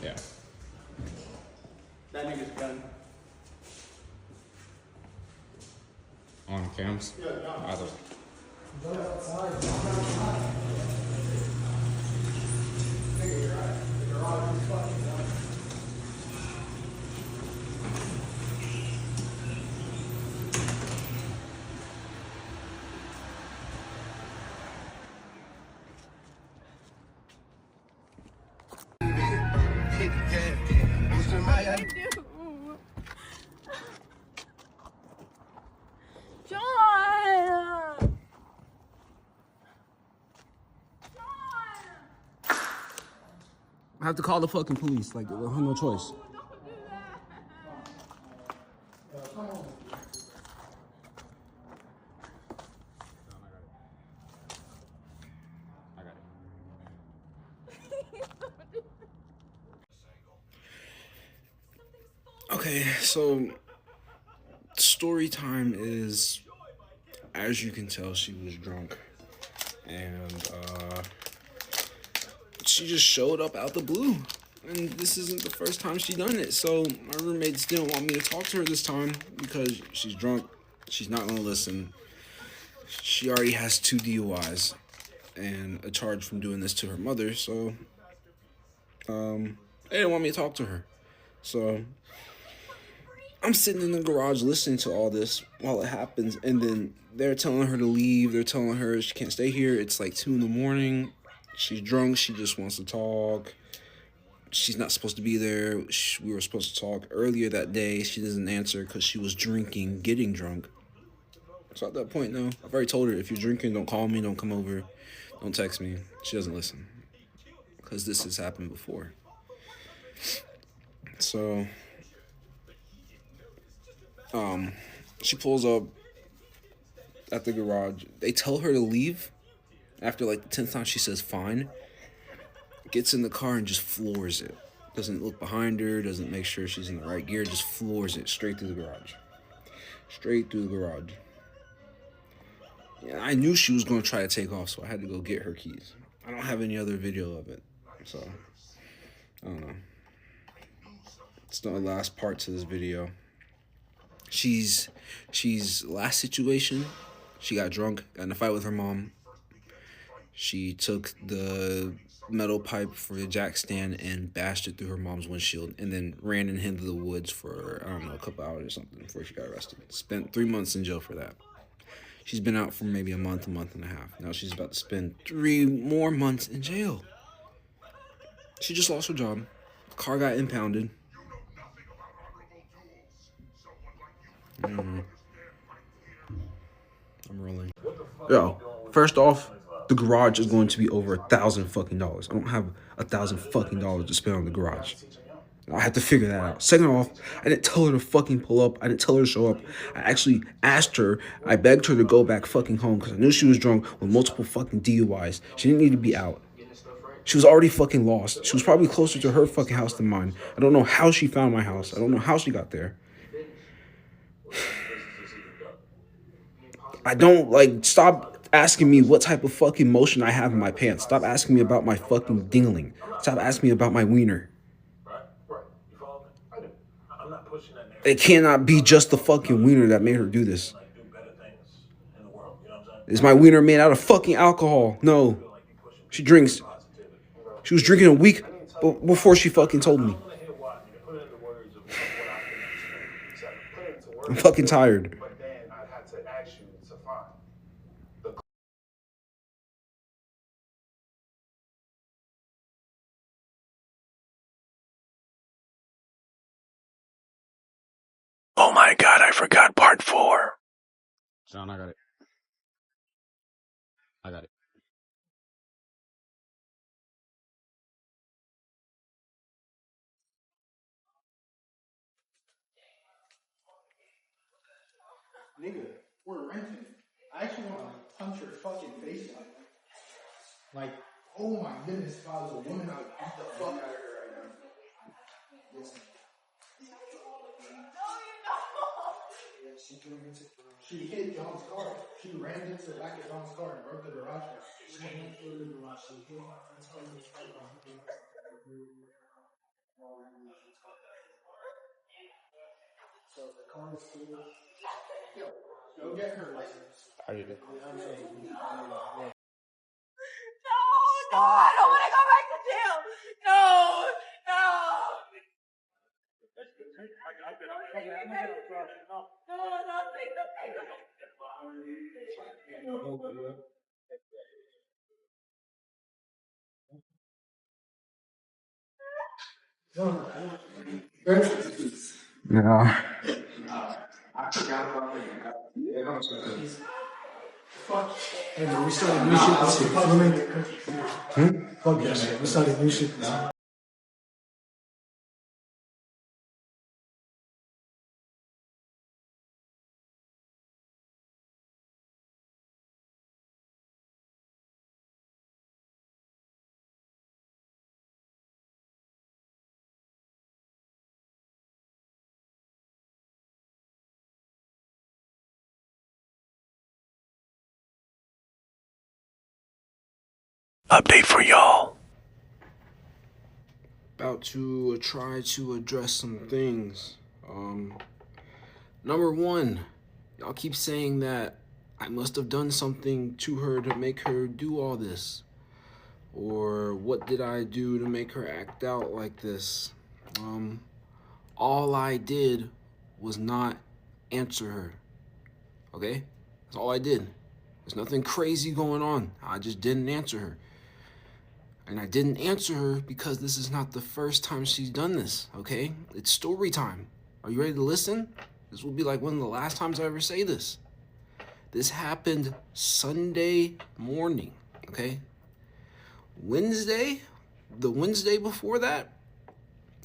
Yeah. That nigga's gun. On cams? Yeah, yeah. Either. I have to call the fucking police. Like, I have no choice. Okay, so story time is, as you can tell, she was drunk, and she just showed up out the blue, and this isn't the first time she done it. So my roommates didn't want me to talk to her this time because she's drunk. She's not gonna listen. She already has 2 DUIs and a charge from doing this to her mother. So they didn't want me to talk to her. So I'm sitting in the garage listening to all this while it happens, and then they're telling her to leave. They're telling her she can't stay here. It's like 2 in the morning. She's drunk. She just wants to talk. She's not supposed to be there. We were supposed to talk earlier that day. She doesn't answer because she was drinking, getting drunk. So at that point, no. I've already told her, if you're drinking, don't call me, don't come over, don't text me. She doesn't listen because this has happened before. So she pulls up at the garage. They tell her to leave. After like the 10th time, she says fine. Gets in the car and just floors it. Doesn't look behind her, doesn't make sure she's in the right gear, just floors it straight through the garage. Straight through the garage. Yeah, I knew she was going to try to take off, so I had to go get her keys. I don't have any other video of it, so I don't know. It's the last part to this video. She's last situation, she got drunk, got in a fight with her mom. She took the metal pipe for the jack stand and bashed it through her mom's windshield, and then ran and hid into the woods for, I don't know, a couple hours or something before she got arrested. Spent 3 months in jail for that. She's been out for maybe a month and a half. Now she's about to spend 3 more months in jail. She just lost her job. The car got impounded. I'm rolling. Yo, first off, the garage is going to be over $1,000 fucking dollars. I don't have $1,000 fucking dollars to spend on the garage. I had to figure that out. Second off, I didn't tell her to fucking pull up. I didn't tell her to show up. I actually asked her, I begged her to go back fucking home because I knew she was drunk with multiple fucking DUIs. She didn't need to be out. She was already fucking lost. She was probably closer to her fucking house than mine. I don't know how she found my house. I don't know how she got there. I don't, like, stop asking me what type of fucking motion I have in my pants. Stop asking me about my fucking dingling. Stop asking me about my wiener. It cannot be just the fucking wiener that made her do this. Is my wiener made out of fucking alcohol? No. She drinks. She was drinking a week before she fucking told me. I'm fucking tired. Oh my god, I forgot part 4. John, I got it. I got it. Nigga, we're renting. I actually want to punch your fucking face like, oh my goodness, if I was a woman, I would beat the fuck out of her right now. Listen. She hit John's car. She ran into the back of John's car and broke the garage down. She ran through the garage. She hit my friend's car. Go get her license. I did it. No, I don't want to go back to jail. No. Yeah. Hey man, we started new shit this year. Fuck that shit. We started new shit this year. Update for y'all. About to try to address some things. Number one, y'all keep saying that I must have done something to her to make her do all this. Or what did I do to make her act out like this? All I did was not answer her. Okay? That's all I did. There's nothing crazy going on. I just didn't answer her. And I didn't answer her because this is not the first time she's done this, okay? It's story time. Are you ready to listen? This will be like one of the last times I ever say this. This happened Sunday morning, okay? The Wednesday before that,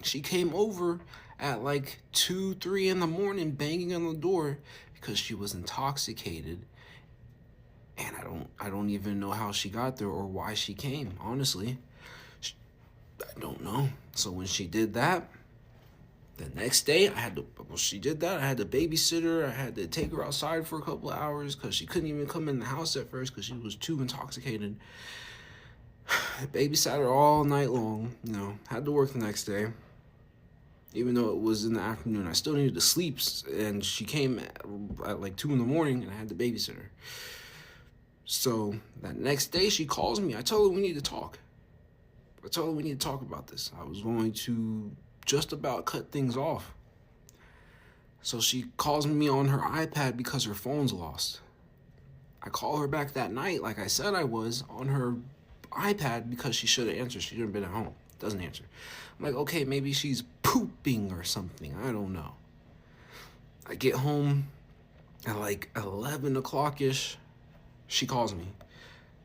she came over at like 2, 3 in the morning banging on the door because she was intoxicated. And I don't even know how she got there or why she came, honestly. I don't know. So when she did that, the next day I had to babysit her. I had to take her outside for a couple of hours because she couldn't even come in the house at first because she was too intoxicated. I babysat her all night long, had to work the next day. Even though it was in the afternoon, I still needed to sleep, and she came at like 2 in the morning, and I had to babysit her. So that next day, she calls me. I tell her we need to talk. I tell her we need to talk about this. I was going to just about cut things off. So she calls me on her iPad because her phone's lost. I call her back that night, like I said I was, on her iPad because she should have answered. She should have been at home. Doesn't answer. I'm like, okay, maybe she's pooping or something. I don't know. I get home at like 11 o'clock-ish. She calls me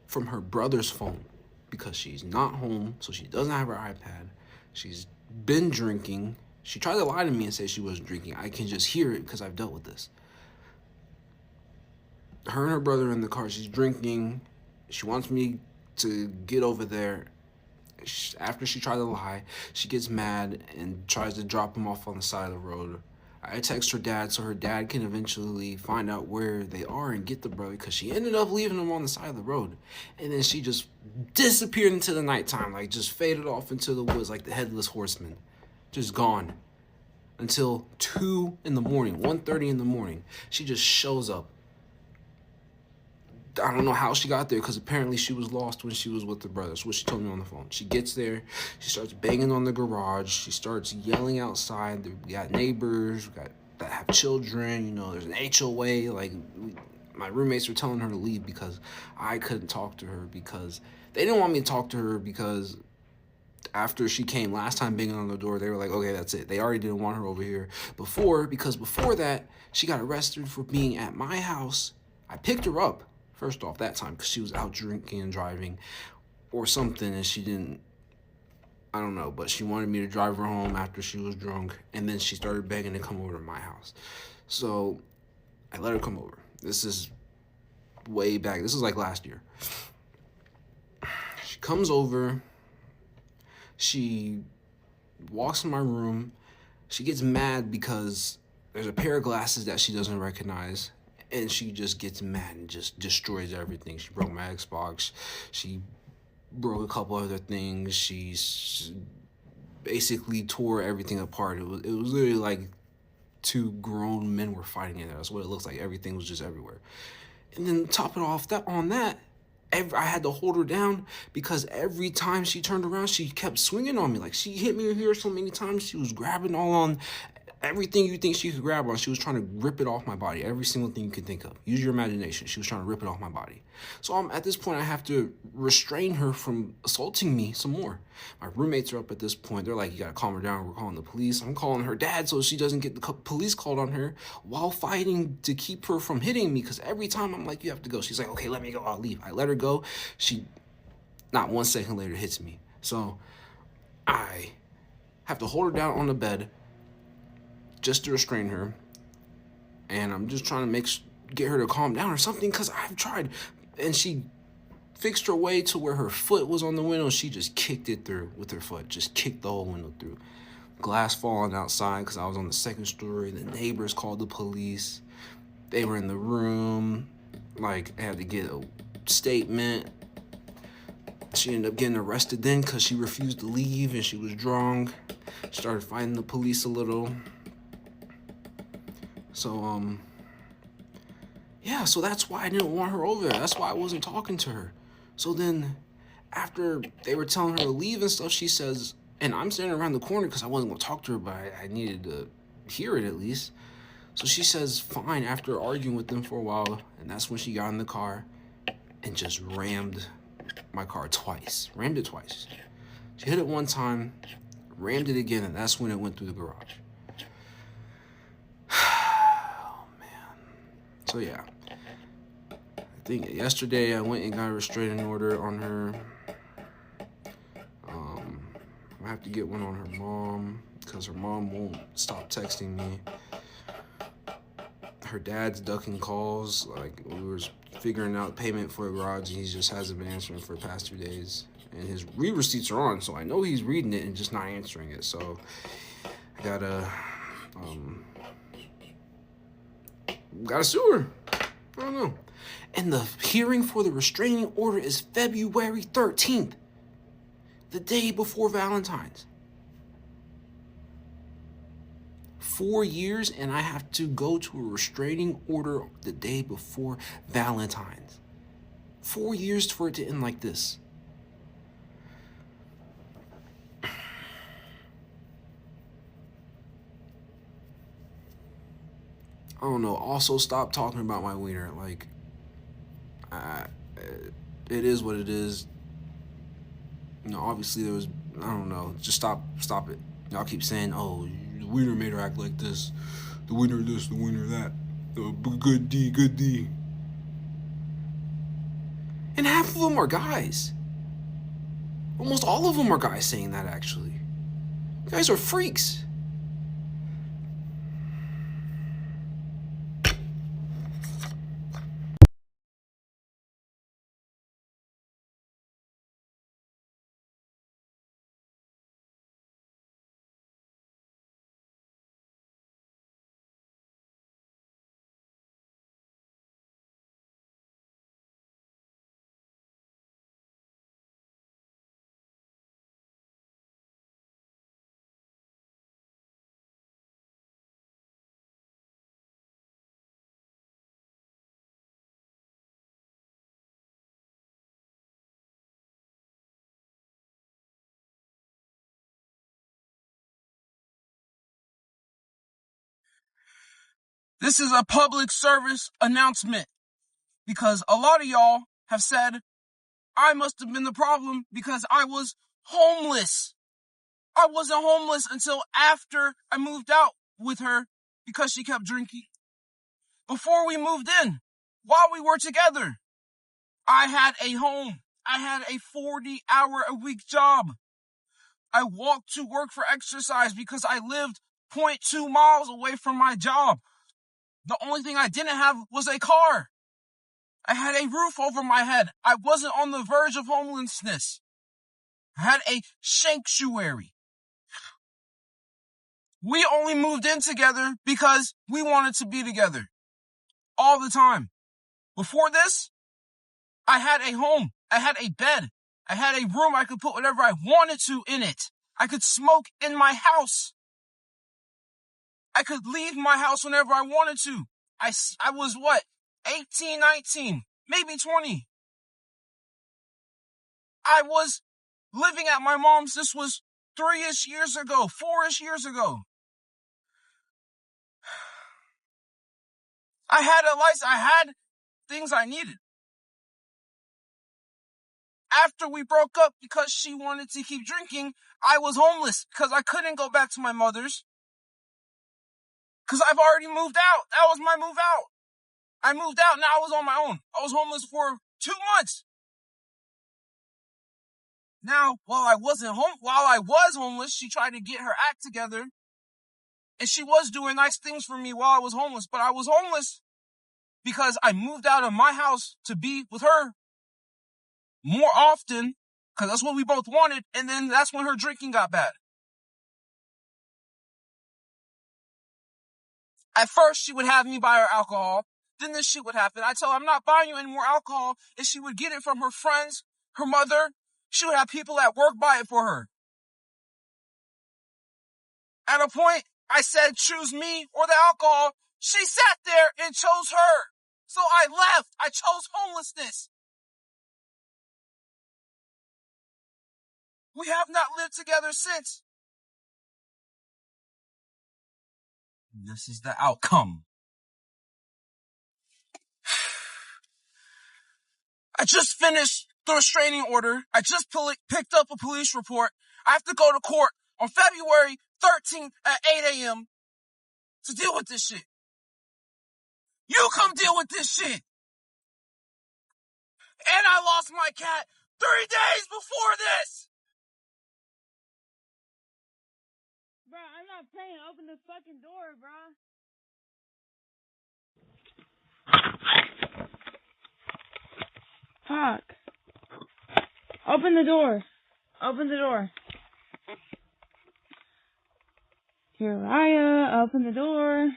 from her brother's phone because she's not home, so she doesn't have her iPad. She's been drinking. She tried to lie to me and say she wasn't drinking. I can just hear it because I've dealt with this. Her and her brother in the car. She's drinking. She wants me to get over there. After she tried to lie, she gets mad and tries to drop him off on the side of the road. I text her dad so her dad can eventually find out where they are and get the brother because she ended up leaving him on the side of the road. And then she just disappeared into the nighttime, like just faded off into the woods like the headless horseman. Just gone. Until 2 in the morning, 1:30 in the morning. She just shows up. I don't know how she got there because apparently she was lost when she was with the brother. That's what she told me on the phone. She gets there. She starts banging on the garage. She starts yelling outside. We got neighbors that have children. There's an HOA. My roommates were telling her to leave because I couldn't talk to her because they didn't want me to talk to her because after she came last time banging on the door, they were like, okay, that's it. They already didn't want her over here before that, she got arrested for being at my house. I picked her up. First off, that time, because she was out drinking and driving or something, and she didn't, I don't know, but she wanted me to drive her home after she was drunk, and then she started begging to come over to my house. So I let her come over. This is way back. This is like last year. She comes over. She walks in my room. She gets mad because there's a pair of glasses that she doesn't recognize. And she just gets mad and just destroys everything. She broke my Xbox. She broke a couple other things. She basically tore everything apart. It was literally like two grown men were fighting in there. That's what it looks like. Everything was just everywhere. And then top it off, I had to hold her down because every time she turned around, she kept swinging on me. Like, she hit me here so many times. She was grabbing all on everything you think she could grab on. She was trying to rip it off my body. Every single thing you could think of. Use your imagination. She was trying to rip it off my body. So at this point, I have to restrain her from assaulting me some more. My roommates are up at this point. They're like, you gotta calm her down. We're calling the police. I'm calling her dad so she doesn't get the police called on her while fighting to keep her from hitting me. Because every time I'm like, you have to go. She's like, okay, let me go. I'll leave. I let her go. She, not 1 second later, hits me. So I have to hold her down on the bed just to restrain her, and I'm just trying to get her to calm down or something, because I've tried. And she fixed her way to where her foot was on the window. She just kicked it through with her foot, just kicked the whole window through. Glass falling outside because I was on the second story. The neighbors called the police. They were in the room. Like, I had to get a statement. She ended up getting arrested then because she refused to leave and she was drunk. Started fighting the police a little. So, yeah, so that's why I didn't want her over there. That's why I wasn't talking to her. So then, after they were telling her to leave and stuff, she says, and I'm standing around the corner because I wasn't going to talk to her, but I needed to hear it at least. So she says, fine, after arguing with them for a while, and that's when she got in the car and just rammed my car twice. Rammed it twice. She hit it one time, rammed it again, and that's when it went through the garage. So yeah, I think yesterday I went and got a restraining order on her. I have to get one on her mom because her mom won't stop texting me. Her dad's ducking calls. Like, we were figuring out payment for a garage and he just hasn't been answering for the past 2 days. And his receipts are on, so I know he's reading it and just not answering it. So I gotta sue her. I don't know. And the hearing for the restraining order is February 13th, the day before Valentine's. 4 years, and I have to go to a restraining order the day before Valentine's. 4 years for it to end like this. I don't know. Also, stop talking about my wiener. Like, it is what it is. You know, obviously there was, I don't know. Just stop it. Y'all keep saying, oh, the wiener made her act like this. The wiener this, the wiener that. Good D, good D. And half of them are guys. Almost all of them are guys saying that, actually. You guys are freaks. This is a public service announcement because a lot of y'all have said I must have been the problem because I was homeless. I wasn't homeless until after I moved out with her because she kept drinking. Before we moved in, while we were together, I had a home. I had a 40-hour-a-week job. I walked to work for exercise because I lived 0.2 miles away from my job. The only thing I didn't have was a car. I had a roof over my head. I wasn't on the verge of homelessness. I had a sanctuary. We only moved in together because we wanted to be together. All the time. Before this, I had a home. I had a bed. I had a room I could put whatever I wanted to in it. I could smoke in my house. I could leave my house whenever I wanted to. I was what? 18, 19, maybe 20. I was living at my mom's. This was 3-ish years ago, 4-ish years ago. I had a license. I had things I needed. After we broke up because she wanted to keep drinking, I was homeless because I couldn't go back to my mother's. Because I've already moved out. That was my move out. I moved out, now I was on my own. I was homeless for 2 months. Now, while I was homeless, she tried to get her act together. And she was doing nice things for me while I was homeless. But I was homeless because I moved out of my house to be with her more often, because that's what we both wanted. And then that's when her drinking got bad. At first, she would have me buy her alcohol. Then this shit would happen. I tell her, I'm not buying you any more alcohol. And she would get it from her friends, her mother. She would have people at work buy it for her. At a point, I said, choose me or the alcohol. She sat there and chose her. So I left. I chose homelessness. We have not lived together since. This is the outcome. I just finished the restraining order. I just picked up a police report. I have to go to court on February 13th at 8 a.m. to deal with this shit. You come deal with this shit. And I lost my cat 3 days before this. Bro, I'm not playing. Open the fucking door, bro. Fuck. Open the door. Open the door. Uriah, open the door.